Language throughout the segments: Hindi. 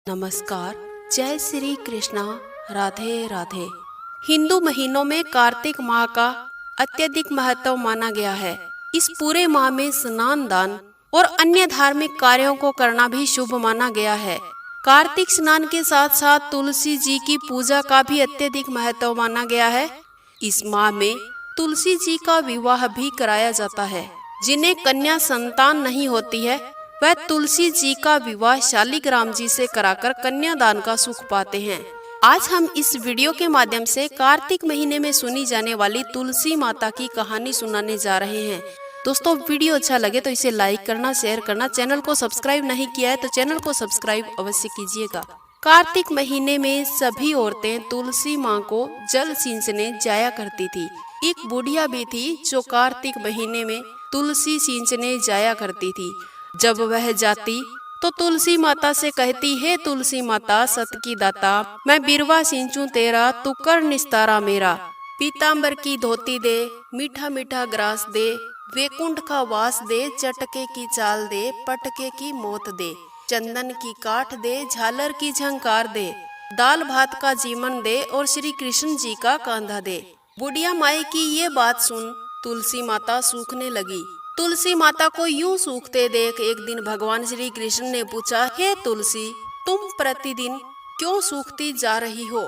नमस्कार, जय श्री कृष्णा, राधे राधे। हिंदू महीनों में कार्तिक माह का अत्यधिक महत्व माना गया है। इस पूरे माह में स्नान दान और अन्य धार्मिक कार्यों को करना भी शुभ माना गया है। कार्तिक स्नान के साथ साथ तुलसी जी की पूजा का भी अत्यधिक महत्व माना गया है। इस माह में तुलसी जी का विवाह भी कराया जाता है। जिन्हें कन्या संतान नहीं होती है वह तुलसी जी का विवाह शालिग्राम जी से कराकर कन्यादान का सुख पाते हैं। आज हम इस वीडियो के माध्यम से कार्तिक महीने में सुनी जाने वाली तुलसी माता की कहानी सुनाने जा रहे हैं। दोस्तों, वीडियो अच्छा लगे तो इसे लाइक करना, शेयर करना, चैनल को सब्सक्राइब नहीं किया है तो चैनल को सब्सक्राइब अवश्य कीजिएगा। कार्तिक महीने में सभी औरतें तुलसी माँ को जल सींचने जाया करती थी। एक बुढ़िया भी थी जो कार्तिक महीने में तुलसी सींचने जाया करती थी। जब वह जाती तो तुलसी माता से कहती, हे तुलसी माता सत की दाता, मैं बिरवा सिंचूं तेरा, तू कर निस्तारा मेरा। पीताम्बर की धोती दे, मीठा मीठा ग्रास दे, वैकुंठ का वास दे, चटके की चाल दे, पटके की मौत दे, चंदन की काठ दे, झालर की झंकार दे, दाल भात का जीवन दे और श्री कृष्ण जी का कांधा दे। बुढ़िया माई की ये बात सुन तुलसी माता सूखने लगी। तुलसी माता को यूं सूखते देख एक दिन भगवान श्री कृष्ण ने पूछा, हे तुलसी, तुम प्रतिदिन क्यों सूखती जा रही हो?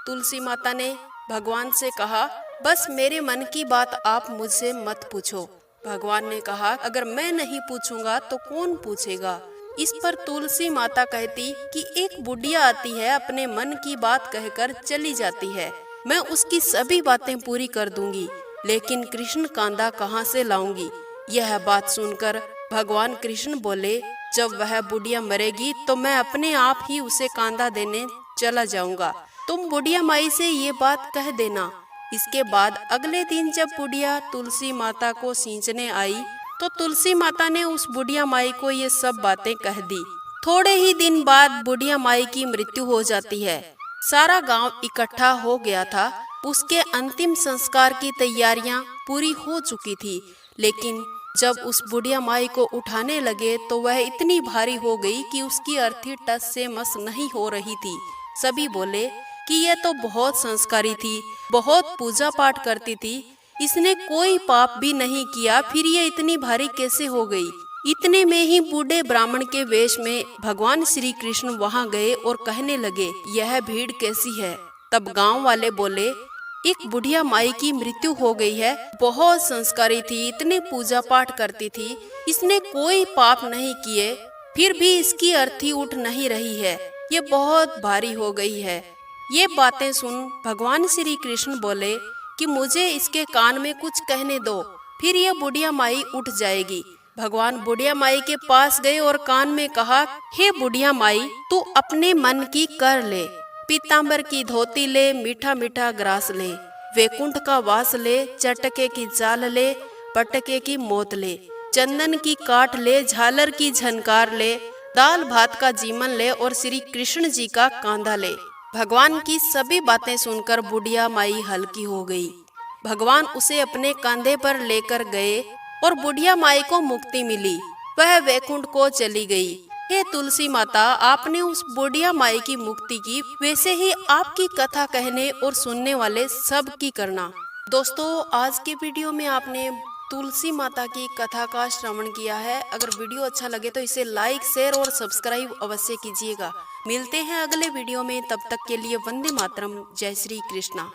तुलसी माता ने भगवान से कहा, बस मेरे मन की बात आप मुझसे मत पूछो। भगवान ने कहा, अगर मैं नहीं पूछूंगा तो कौन पूछेगा? इस पर तुलसी माता कहती कि एक बुढ़िया आती है, अपने मन की बात कहकर चली जाती है, मैं उसकी सभी बातें पूरी कर दूंगी, लेकिन कृष्ण कांधा कहाँ से लाऊंगी? यह बात सुनकर भगवान कृष्ण बोले, जब वह बुढ़िया मरेगी तो मैं अपने आप ही उसे कांधा देने चला जाऊंगा। तुम बुढ़िया माई से ये बात कह देना। इसके बाद अगले दिन जब बुढ़िया तुलसी माता को सींचने आई तो तुलसी माता ने उस बुढ़िया माई को ये सब बातें कह दी। थोड़े ही दिन बाद बुढ़िया माई की मृत्यु हो जाती है। सारा गांव इकट्ठा हो गया था। उसके अंतिम संस्कार की तैयारियां पूरी हो चुकी थी, लेकिन जब उस बुढ़िया माई को उठाने लगे तो वह इतनी भारी हो गई कि उसकी अर्थी टस से मस नहीं हो रही थी। सभी बोले कि यह तो बहुत संस्कारी थी, बहुत पूजा पाठ करती थी, इसने कोई पाप भी नहीं किया, फिर ये इतनी भारी कैसे हो गई? इतने में ही बूढ़े ब्राह्मण के वेश में भगवान श्री कृष्ण वहां गए और कहने लगे, यह भीड़ कैसी है? तब गांव वाले बोले, एक बुढ़िया माई की मृत्यु हो गई है, बहुत संस्कारी थी, इतने पूजा पाठ करती थी, इसने कोई पाप नहीं किए, फिर भी इसकी अर्थी उठ नहीं रही है, ये बहुत भारी हो गई है। ये बातें सुन भगवान श्री कृष्ण बोले कि मुझे इसके कान में कुछ कहने दो, फिर ये बुढ़िया माई उठ जाएगी। भगवान बुढ़िया माई के पास गए और कान में कहा, हे बुढ़िया माई, तू अपने मन की कर ले, पीताम्बर की धोती ले, मीठा मीठा ग्रास ले, वैकुंठ का वास ले, चटके की चाल ले, पटके की मौत ले, चंदन की काठ ले, झालर की झनकार ले, दाल भात का जीवन ले और श्री कृष्ण जी का कांधा ले। भगवान की सभी बातें सुनकर बुढ़िया माई हल्की हो गई। भगवान उसे अपने कंधे पर लेकर गए और बुढ़िया माई को मुक्ति मिली। वह वैकुंठ को चली गई। हे तुलसी माता, आपने उस बुढ़िया माई की मुक्ति की, वैसे ही आपकी कथा कहने और सुनने वाले सब की करना। दोस्तों, आज के वीडियो में आपने तुलसी माता की कथा का श्रवण किया है। अगर वीडियो अच्छा लगे तो इसे लाइक, शेयर और सब्सक्राइब अवश्य कीजिएगा। मिलते हैं अगले वीडियो में, तब तक के लिए वंदे मातरम, जय श्री कृष्णा।